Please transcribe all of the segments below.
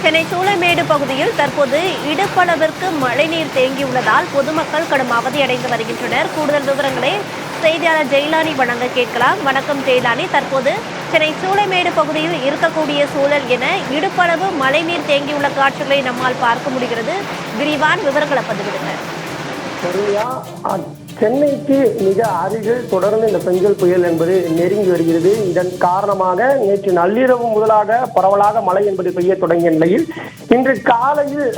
சென்னை சூளைமேடு பகுதியில் தற்போது இடுப்பளவிற்கு மழைநீர் தேங்கியுள்ளதால் பொதுமக்கள் கடும் அவதியடைந்து வருகின்றனர். கூடுதல் விவரங்களை செய்தியாளர் ஜெயலானி வழங்க கேட்கலாம். வணக்கம் ஜெயலானி, தற்போது சென்னை சூளைமேடு பகுதியில் இருக்கக்கூடிய சூழல் என இடுப்பளவு மழைநீர் தேங்கியுள்ள காட்சிகளை நம்மால் பார்க்க முடிகிறது. விரிவான விவரங்களை பதிவிடுங்க. சென்னைக்கு மிக அருகில் தொடர்ந்து இந்த பெஞ்சல் புயல் என்பது நெருங்கி வருகிறது. இதன் காரணமாக நேற்று நள்ளிரவு முதலாக பரவலாக மழை என்பது பெய்ய தொடங்கிய நிலையில் இன்று காலையில்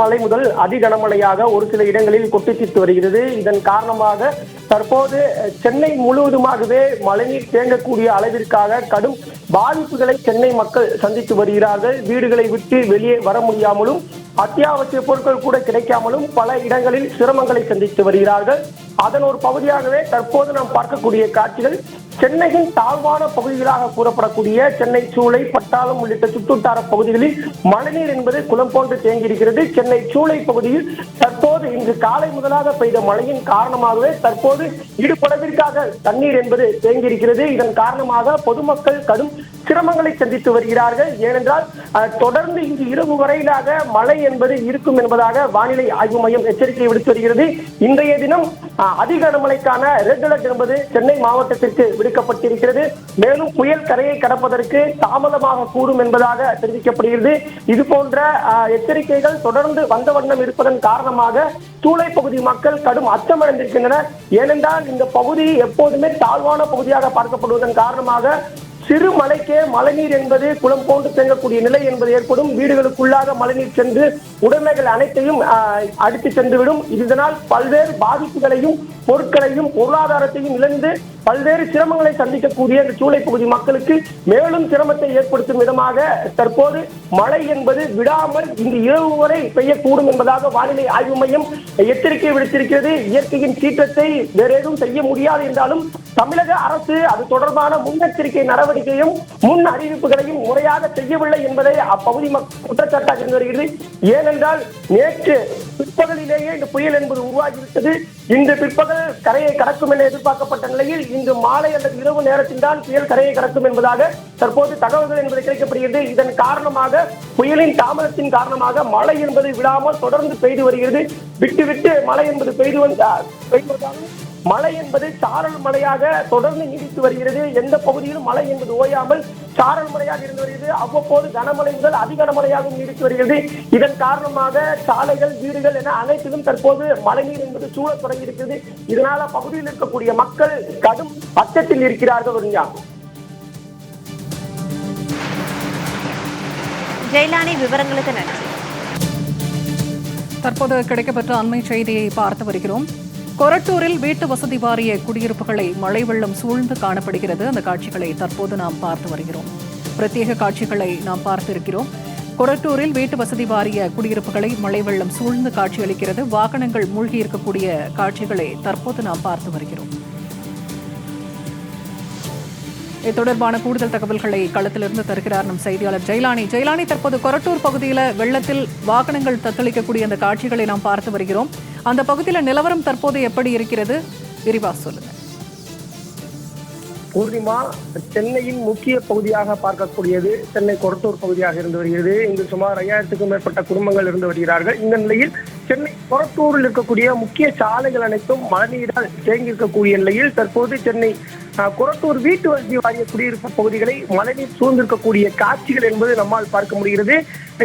மழை முதல் அதி கனமழையாக ஒரு சில இடங்களில் கொட்டித்தீர்த்து வருகிறது. இதன் காரணமாக தற்போது சென்னை முழுவதுமாகவே மழைநீர் தேங்கக்கூடிய அளவிற்காக கடும் பாதிப்புகளை சென்னை மக்கள் சந்தித்து வருகிறார்கள். வீடுகளை விட்டு வெளியே வர முடியாமலும் அத்தியாவசிய பொருட்கள் கூட கிடைக்காமலும் பல இடங்களில் சிரமங்களை சந்தித்து வருகிறார்கள். அதன் ஒரு பகுதியாகவே தற்போது நாம் பார்க்கக்கூடிய காட்சிகள் சென்னையின் தாழ்வான பகுதிகளாக கூறப்படக்கூடிய சென்னை சூளை, பட்டாளம் உள்ளிட்ட சுற்றுவட்டார பகுதிகளில் மழைநீர் என்பது குளம் போன்று தேங்கியிருக்கிறது. சென்னை சூளை பகுதியில் தற்போது இன்று காலை முதலாக பெய்த மழையின் காரணமாகவே தற்போது இடுப்பளவிற்காக தண்ணீர் என்பது தேங்கியிருக்கிறது. இதன் காரணமாக பொதுமக்கள் கடும் சிரமங்களை சந்தித்து வருகிறார்கள். ஏனென்றால் தொடர்ந்து இன்று இரவு வரையிலாக மழை என்பது இருக்கும் என்பதாக வானிலை ஆய்வு மையம் எச்சரிக்கை விடுத்து வருகிறது. இன்றைய தினம் அதிக கனமழைக்கான ரெட் அலர்ட் என்பது சென்னை மாவட்டத்திற்கு விடுக்கப்பட்டிருக்கிறது. மேலும் புயல் கரையை கடப்பதற்கு தாமதமாக கூடும் என்பதாக தெரிவிக்கப்படுகிறது. இது போன்ற எச்சரிக்கைகள் தொடர்ந்து வந்த வண்ணம் இருப்பதன் காரணமாக சூளை பகுதி மக்கள் கடும் அச்சமடைந்திருக்கின்றனர். ஏனென்றால் இந்த பகுதி எப்போதுமே தாழ்வான பகுதியாக பார்க்கப்படுவதன் காரணமாக சிறு மழைக்கே மழைநீர் என்பது குளம் போன்று தேங்கக்கூடிய நிலை என்பது ஏற்படும். வீடுகளுக்குள்ளாக மழைநீர் சென்று உடைமைகள் அனைத்தையும் அடித்து சென்றுவிடும். இதனால் பல்வேறு பாதிப்புகளையும் பொருட்களையும் பொருளாதாரத்தையும் இழந்து பல்வேறு சிரமங்களை சந்திக்கக்கூடிய இந்த சூளை பகுதி மக்களுக்கு மேலும் சிரமத்தை ஏற்படுத்தும் விதமாக தற்போது மழை என்பது விடாமல் இந்த இரவு வரை பெய்யக்கூடும் என்பதாக வானிலை ஆய்வு மையம் எச்சரிக்கை விடுத்திருக்கிறது. இயற்கையின் சீற்றத்தை வேறேதும் செய்ய முடியாது என்றாலும் தமிழக அரசு அது தொடர்பான முன்னெச்சரிக்கை நடவடிக்கையும் முன் அறிவிப்புகளையும் முறையாக செய்யவில்லை என்பதை அப்பகுதி மக்கள் குற்றச்சாட்டாக இருந்து வருகிறது. ஏனென்றால் நேற்று பிற்பகலிலேயே இந்த புயல் என்பது உருவாகிவிட்டது. இன்று பிற்பகல் கரையை கடக்கும் என எதிர்பார்க்கப்பட்ட நிலையில் இன்று மாலை அல்லது இரவு நேரத்தில் தான் புயல் கரையை கடக்கும் என்பதாக தற்போது தகவல்கள் என்பது கிடைக்கப்படுகிறது. இதன் காரணமாக புயலின் தாமதத்தின் காரணமாக மழை என்பது விடாமல் தொடர்ந்து பெய்து வருகிறது. விட்டு விட்டு மழை என்பது பெய்து வந்தாலும் மழை என்பது சாரல் மழையாக தொடர்ந்து நீடித்து வருகிறது. எந்த பகுதியிலும் மழை என்பது ஓயாமல் சாரல் மழையாக இருந்து வருகிறது. அவ்வப்போது கனமழை முதல் அதி கனமழையாகவும் நீடித்து வருகிறது. இதன் காரணமாக சாலைகள், வீடுகள் என அனைத்திலும் தற்போது மழைநீர் என்பது சூழத் தொடங்கி இருக்கிறது. இதனால பகுதியில் இருக்கக்கூடிய மக்கள் கடும் அச்சத்தில் இருக்கிறார்கள். ஜெயலானி, விவரங்களுக்கு நன்றி. தற்போது கிடைக்கப்பெற்ற அண்மை செய்தியை பார்த்து வருகிறோம். கொரட்டூரில் வீட்டு வசதி வாரிய குடியிருப்புகளை மழை வெள்ளம் சூழ்ந்து காணப்படுகிறது. அந்த காட்சிகளை தற்போது நாம் பார்த்து வருகிறோம். பிரத்யேக காட்சிகளை நாம் பார்த்திருக்கிறோம். கொரட்டூரில் வீட்டு வசதி வாரிய குடியிருப்புகளை மழை வெள்ளம் சூழ்ந்து காட்சியளிக்கிறது. வாகனங்கள் மூழ்கி இருக்கக்கூடிய காட்சிகளை தற்போது நாம் பார்த்து வருகிறோம். இது தொடர்பான கூடுதல் தகவல்களை களத்திலிருந்து தருகிறார் நம் செய்தியாளர் ஜெயலானி. ஜெயலானி, தற்போது கொரட்டூர் பகுதியில் வெள்ளத்தில் வாகனங்கள் தத்தளிக்கக்கூடிய அந்த காட்சிகளை நாம் பார்த்து வருகிறோம். அந்த பகுதியில் நிலவரம் தற்போது எப்படி இருக்கிறது? விரிவா சொல்லுங்க. பூர்ணிமா, சென்னையின் முக்கிய பகுதியாக பார்க்கக்கூடியது சென்னை கொரட்டூர் பகுதியாக இருந்து வருகிறது. இங்கு சுமார் 5000க்கும் மேற்பட்ட குடும்பங்கள் இருந்து வருகிறார்கள். இந்த நிலையில் சென்னை கொரட்டூரில் இருக்கக்கூடிய முக்கிய சாலைகள் அனைத்தும் மழைநீரால் தேங்கியிருக்கக்கூடிய நிலையில் தற்போது சென்னை கொரட்டூர் வீட்டு வசதி வாரிய குடியிருப்பு பகுதிகளை மழைநீர் சூழ்ந்திருக்கக்கூடிய காட்சிகள் என்பது நம்மால் பார்க்க முடிகிறது.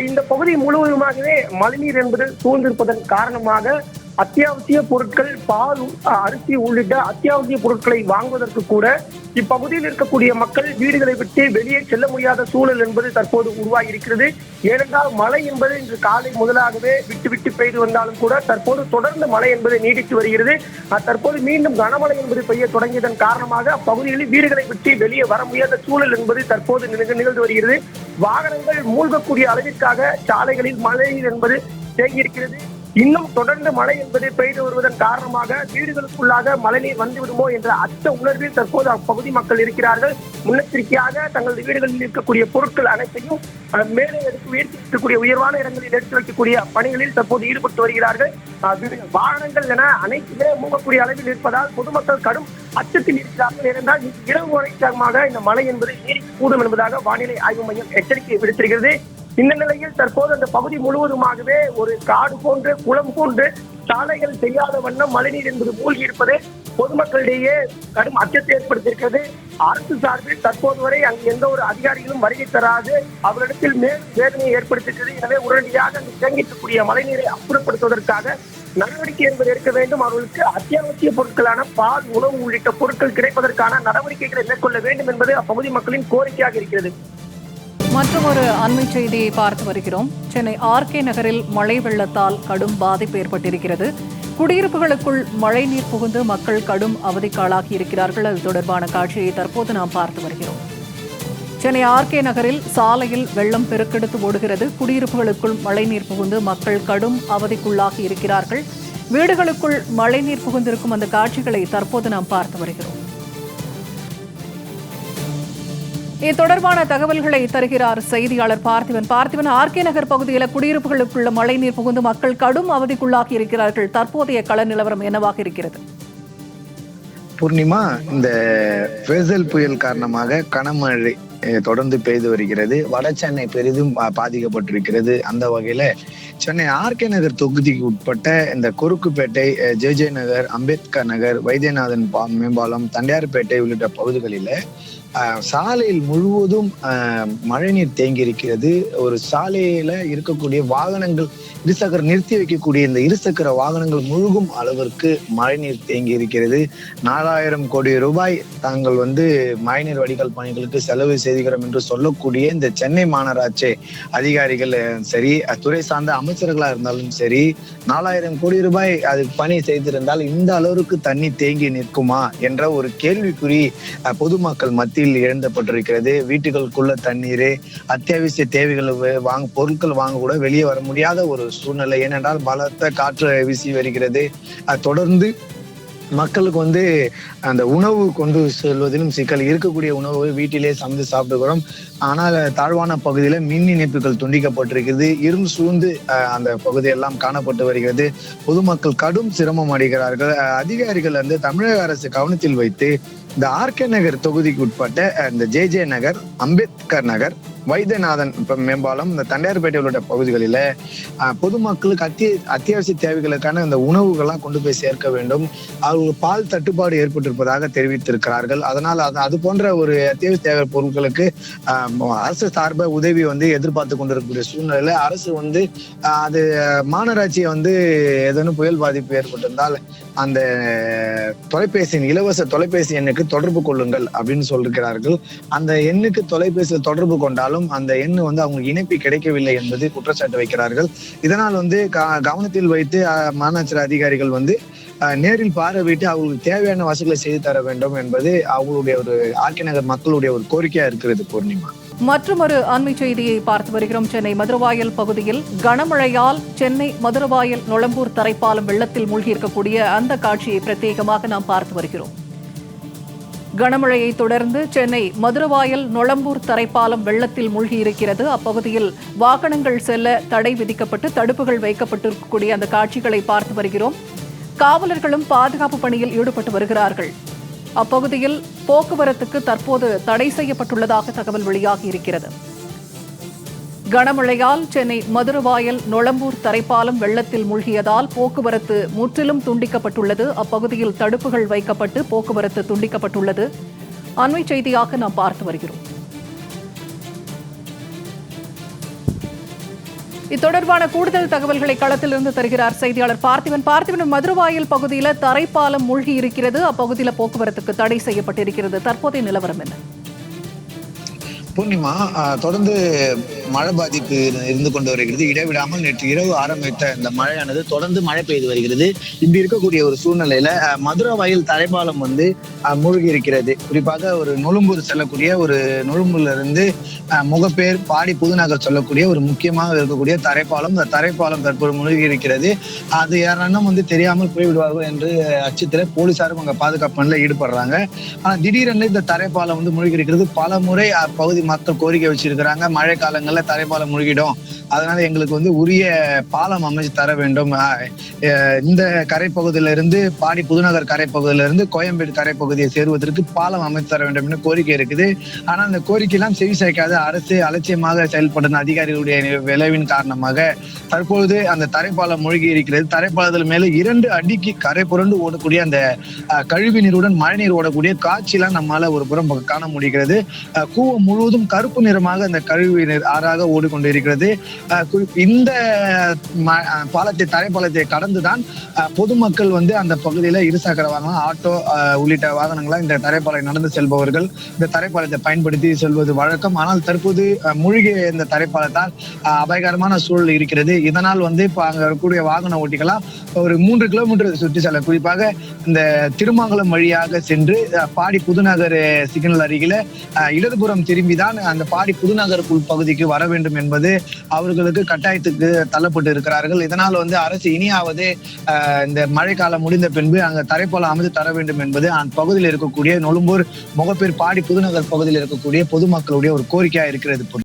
இந்த பகுதி முழுவதுமாகவே மழைநீர் என்பது சூழ்ந்திருப்பதன் காரணமாக அத்தியாவசிய பொருட்கள், பால், அரிசி உள்ளிட்ட அத்தியாவசிய பொருட்களை வாங்குவதற்கு கூட இப்பகுதியில் இருக்கக்கூடிய மக்கள் வீடுகளை விட்டு வெளியே செல்ல முடியாத சூழல் என்பது தற்போது உருவாகி இருக்கிறது. ஏனென்றால் மழை என்பது இன்று காலை முதலாகவே விட்டு விட்டு பெய்து வந்தாலும் கூட தற்போது தொடர்ந்து மழை என்பது நீடித்து வருகிறது. தற்போது மீண்டும் கனமழை என்பது பெய்ய தொடங்கியதன் காரணமாக அப்பகுதிகளில் வீடுகளை விட்டு வெளியே வர முடியாத சூழல் என்பது தற்போது நிகழ்ந்து வருகிறது. வாகனங்கள் மூழ்கக்கூடிய அளவிற்காக சாலைகளில் மழை என்பது தேங்கியிருக்கிறது. இன்னும் தொடர்ந்து மழை என்பது பெய்து வருவதன் காரணமாக வீடுகளுக்குள்ளாக மழைநீர் வந்துவிடுமோ என்ற அச்ச உணர்வில் தற்போது அப்பகுதி மக்கள் இருக்கிறார்கள். முன்னெச்சரிக்கையாக தங்களது வீடுகளில் இருக்கக்கூடிய பொருட்கள் அனைத்தையும் மேலே உயர்த்தி உயர்வான இடங்களில் எடுத்து வைக்கக்கூடிய பணிகளில் தற்போது ஈடுபட்டு வருகிறார்கள். வாகனங்கள் என அனைத்துமே மூங்கக்கூடிய அளவில் இருப்பதால் பொதுமக்கள் கடும் அச்சத்தில் இருக்கிறார்கள். ஏனென்றால் இரவு வரைக்காக இந்த மழை என்பது நீடிக்கக்கூடும் என்பதாக வானிலை ஆய்வு மையம் எச்சரிக்கை விடுத்திருக்கிறது. இந்த நிலையில் தற்போது அந்த பகுதி முழுவதுமாகவே ஒரு காடு போன்று குளம் போன்று சாலைகள் செய்யாத வண்ணம் மழைநீர் என்பது மூழ்கி இருப்பது பொதுமக்களிடையே கடும் அச்சத்தை ஏற்படுத்தியிருக்கிறது. அரசு சார்பில் தற்போது வரை அங்கு எந்த ஒரு அதிகாரிகளும் வருகை தராது அவரிடத்தில் மேலும் வேதனையை ஏற்படுத்தியிருக்கிறது. எனவே உடனடியாக அங்கு தேங்கியிருக்கக்கூடிய மழைநீரை அப்புறப்படுத்துவதற்காக நடவடிக்கை என்பது எடுக்க வேண்டும். அவர்களுக்கு அத்தியாவசிய பொருட்களான பால், உணவு உள்ளிட்ட பொருட்கள் கிடைப்பதற்கான நடவடிக்கைகளை மேற்கொள்ள வேண்டும் என்பது அப்பகுதி மக்களின் கோரிக்கையாக இருக்கிறது. மற்றும் ஒரு அண்மை செய்தியை பார்த்து வருகிறோம். சென்னை ஆர்கே நகரில் மழை வெள்ளத்தால் கடும் பாதிப்பு ஏற்பட்டிருக்கிறது. குடியிருப்புகளுக்குள் மழைநீர் புகுந்து மக்கள் கடும் அவதிக்காளாகி இருக்கிறார்கள். அது தொடர்பான காட்சியை தற்போது நாம் பார்த்து வருகிறோம். சென்னை ஆர்கே நகரில் சாலையில் வெள்ளம் பெருக்கெடுத்து ஓடுகிறது. குடியிருப்புகளுக்குள் மழைநீர் புகுந்து மக்கள் கடும் அவதிக்குள்ளாகி இருக்கிறார்கள். வீடுகளுக்குள் மழைநீர் புகுந்திருக்கும் அந்த காட்சிகளை தற்போது நாம் பார்த்து வருகிறோம். இது தொடர்பான தகவல்களை தருகிறார் செய்தியாளர் பார்த்திபன். ஆர்கே நகர் பகுதியில் குடியிருப்புகளுக்குள்ள மழைநீர் புகுந்து மக்கள் கடும் அவதிக்குள்ளாகி இருக்கிறார்கள். தற்போதைய கள நிலவரம் என்னவாக இருக்கிறது? பூர்ணிமா, இந்த ஃபேசல் புயல் காரணமாக கனமழை தொடர்ந்து பெய்து வருகிறது. வட சென்னை பெரிதும் பாதிக்கப்பட்டிருக்கிறது. அந்த வகையில சென்னை ஆர்கே நகர் தொகுதிக்கு உட்பட்ட இந்த குறுக்குப்பேட்டை, ஜே நகர், அம்பேத்கர் நகர், வைத்தியநாதன் மேம்பாலம், தண்டையார்பேட்டை உள்ளிட்ட பகுதிகளில சாலையில் முழுவதும் மழைநீர் தேங்கி இருக்கிறது. ஒரு சாலையில இருக்கக்கூடிய வாகனங்கள் இருசக்கர நிறுத்தி வைக்கக்கூடிய இந்த இருசக்கர வாகனங்கள் முழுகும் அளவிற்கு மழைநீர் தேங்கி இருக்கிறது. 4000 கோடி ரூபாய் தாங்கள் மழைநீர் வடிகால் பணிகளுக்கு செலவு செய்கிறோம் என்று சொல்லக்கூடிய இந்த சென்னை மாநகராட்சி அதிகாரிகள் சரி, துறை சார்ந்த அமைச்சர்களா இருந்தாலும் சரி, 4000 கோடி ரூபாய் அதுக்கு பணி செய்திருந்தால் இந்த அளவுக்கு தண்ணி தேங்கி நிற்குமா என்ற ஒரு கேள்விக்குறி பொதுமக்கள் மத்தியில் எழுந்தப்பட்டிருக்கிறது. வீட்டுகளுக்குள்ள தண்ணீரே, அத்தியாவசிய தேவைகள் பொருட்கள் வாங்க கூட வெளியே வர முடியாத ஒரு சூழ்நிலை. ஏனென்றால் பலத்த காற்று வீசி வருகிறது. தொடர்ந்து மக்களுக்கு அந்த உணவு கொண்டு செல்வதிலும் சிக்கல். இருக்கக்கூடிய உணவு வீட்டிலே சமைத்து சாப்பிடுகிறோம். ஆனால் தாழ்வான பகுதியில மின் இணைப்புகள் துண்டிக்கப்பட்டிருக்கிறது. இருள் சூழ்ந்து அந்த பகுதியெல்லாம் காணப்பட்டு வருகிறது. பொதுமக்கள் கடும் சிரமம் அடைகிறார்கள். அதிகாரிகள் தமிழக அரசு கவனத்தில் வைத்து இந்த ஆர்கே நகர் தொகுதிக்கு உட்பட்ட இந்த ஜே நகர், அம்பேத்கர் நகர், வைத்தியநாதன் மேம்பாலம், இந்த தண்டையார்பேட்டை உள்ள பகுதிகளில பொதுமக்களுக்கு அத்தியாவசிய தேவைகளுக்கான இந்த உணவுகள்லாம் கொண்டு போய் சேர்க்க வேண்டும். அவர்களுக்கு பால் தட்டுப்பாடு ஏற்பட்டிருப்பதாக தெரிவித்திருக்கிறார்கள். அதனால் அது போன்ற ஒரு அத்தியாவசிய தேவை பொருட்களுக்கு அரசு சார்ப உதவி எதிர்பார்த்து கொண்டிருக்கக்கூடிய சூழ்நிலையில அரசு அது மாநகராட்சியை ஏதேனும் புயல் பாதிப்பு ஏற்பட்டிருந்தால் அந்த தொலைபேசியின் இலவச தொலைபேசி எண்ணுக்கு தொடர்பு கொள்ளுங்கள் அப்படின்னு சொல்லிருக்கிறார்கள். அந்த எண்ணுக்கு தொலைபேசியில் தொடர்பு கொண்டாலும் அந்த எண்ணு அவங்களுக்கு இணைப்பு கிடைக்கவில்லை என்பது குற்றச்சாட்டு வைக்கிறார்கள். இதனால் கவனத்தில் வைத்து மாநகராட்சி அதிகாரிகள் நேரில் பார்வையிட்டு அவங்களுக்கு தேவையான வசதிகளை செய்து தர வேண்டும் என்பது அவங்களுடைய ஒரு ஆர்கே நகர் மக்களுடைய ஒரு கோரிக்கையா இருக்கிறது. பூர்ணிமா, மற்றும் ஒரு அண்மை செய்தியை பார்த்து வருகிறோம். சென்னை மதுரவாயல் பகுதியில் கனமழையால் சென்னை மதுரவாயல் நொளம்பூர் தரைப்பாலம் வெள்ளத்தில் மூழ்கியிருக்கக்கூடிய அந்த காட்சியை பிரத்யேகமாக நாம் பார்த்து வருகிறோம். கனமழையை தொடர்ந்து சென்னை மதுரவாயல் நொளம்பூர் தரைப்பாலம் வெள்ளத்தில் மூழ்கியிருக்கிறது. அப்பகுதியில் வாகனங்கள் செல்ல தடை விதிக்கப்பட்டு தடுப்புகள் வைக்கப்பட்டிருக்கக்கூடிய அந்த காட்சிகளை பார்த்து வருகிறோம். காவலர்களும் பாதுகாப்பு பணியில் ஈடுபட்டு வருகிறார்கள். அப்பகுதியில் போக்குவரத்துக்கு தற்போது தடை செய்யப்பட்டுள்ளதாக தகவல் வெளியாகி இருக்கிறது. கனமழையால் சென்னை மதுரவாயல் நொளம்பூர் தரைப்பாலம் வெள்ளத்தில் மூழ்கியதால் போக்குவரத்து முற்றிலும் துண்டிக்கப்பட்டுள்ளது. அப்பகுதியில் தடுப்புகள் வைக்கப்பட்டு போக்குவரத்து துண்டிக்கப்பட்டுள்ளது. அண்மை செய்தியாக நாம் பார்த்து வருகிறோம். இத்தொடர்பான கூடுதல் தகவல்களை களத்திலிருந்து தருகிறார் செய்தியாளர் பார்த்திபன். மதுரவாயல் பகுதியில் தரைப்பாலம் மூழ்கி இருக்கிறது. அப்பகுதியில் போக்குவரத்துக்கு தடை செய்யப்பட்டிருக்கிறது. தற்போதைய நிலவரம் என்ன? பூர்ணிமா, தொடர்ந்து மழை பாதிப்பு இருந்து கொண்டு வருகிறது. இடைவிடாமல் நேற்று இரவு ஆரம்பித்த இந்த மழையானது தொடர்ந்து மழை பெய்து வருகிறது. இப்படி இருக்கக்கூடிய ஒரு சூழ்நிலையில மதுரவாயல் தரைப்பாலம் மூழ்கி இருக்கிறது. குறிப்பாக ஒரு நொளம்பூர் செல்லக்கூடிய ஒரு நொளம்பூர்ல இருந்து முகப்பேர், பாடி, புதுநகர் சொல்லக்கூடிய ஒரு முக்கியமாக இருக்கக்கூடிய தரைப்பாலம். இந்த தரைப்பாலம் தற்போது மூழ்கி இருக்கிறது. அது யாரும் தெரியாமல் போய்விடுவார்கள் என்று அச்சத்துல போலீசாரும் அங்க பாதுகாப்பு பணியில் ஈடுபடுறாங்க. ஆனா திடீரென்று இந்த தரைப்பாலம் மூழ்கி இருக்கிறது. பல முறை பகுதி மக்கள் கோரிக்கை வச்சிருக்கிறாங்க. மழை காலங்கள்ல நாள்ல தரைப்பாலம் முழுகிடும், அதனால எங்களுக்கு வந்து உரிய பாலம் அமைச்சு தர வேண்டும். இந்த கரைப்பகுதியில இருந்து பாடி புதுநகர் கரைப்பகுதியில இருந்து கோயம்பேடு கரைப்பகுதியை சேருவதற்கு பாலம் அமைத்து தர வேண்டும் என்று கோரிக்கை இருக்குது. ஆனா அந்த கோரிக்கை எல்லாம் செவி சாய்க்காத அரசு அலட்சியமாக செயல்படும் அதிகாரிகளுடைய விளைவின் காரணமாக தற்பொழுது அந்த தரைப்பாலம் மூழ்கி இருக்கிறது. தரைப்பாலத்தில் மேல 2 அடிக்கு கரை புரண்டு ஓடக்கூடிய அந்த கழிவு நீருடன் மழைநீர் ஓடக்கூடிய காட்சியெல்லாம் நம்மால ஒரு புறம் காண முடிகிறது. கூவம் முழுவதும் கருப்பு நிறமாக அந்த கழிவு நீர் ஆறாக ஓடிக்கொண்டிருக்கிறது. இந்த தரைப்பாலத்தை கடந்துதான் பொதுமக்கள் வந்து அந்த பகுதியில இருசக்கர வாகனம், ஆட்டோ உள்ளிட்ட வாகனங்களா இந்த தரைப்பாலை நடந்து செல்பவர்கள் இந்த தரைப்பாலத்தை பயன்படுத்தி செல்வது வழக்கம். ஆனால் தற்போது மூழ்கிய இந்த தரைப்பாலத்தால் அபாயகரமான சூழல் இருக்கிறது. இதனால் வந்து இப்ப அங்க இருக்கக்கூடிய வாகன ஓட்டிகளா ஒரு 3 கிலோமீட்டர் சுற்றி செல்ல, குறிப்பாக இந்த திருமங்கலம் வழியாக சென்று பாடி புதுநகர் சிக்னல் அருகில இடதுபுறம் திரும்பிதான் அந்த பாடி புதுநகர் பகுதிக்கு வர வேண்டும் என்பது அவர்களுக்கு கட்டாயத்துக்கு தள்ளப்பட்டு இருக்கிறார்கள். இதனால் வந்து அரசு இனியாவது இந்த மழைக்காலம் முடிந்த பின்பு அங்க தரைப்பாலம் அமைத்து தர வேண்டும் என்பது அந்த பகுதியில் இருக்கக்கூடிய நொழும்பூர், முகப்பேர், பாடி புதுநகர் பகுதியில் இருக்கக்கூடிய பொதுமக்களுடைய ஒரு கோரிக்கையா இருக்கிறது.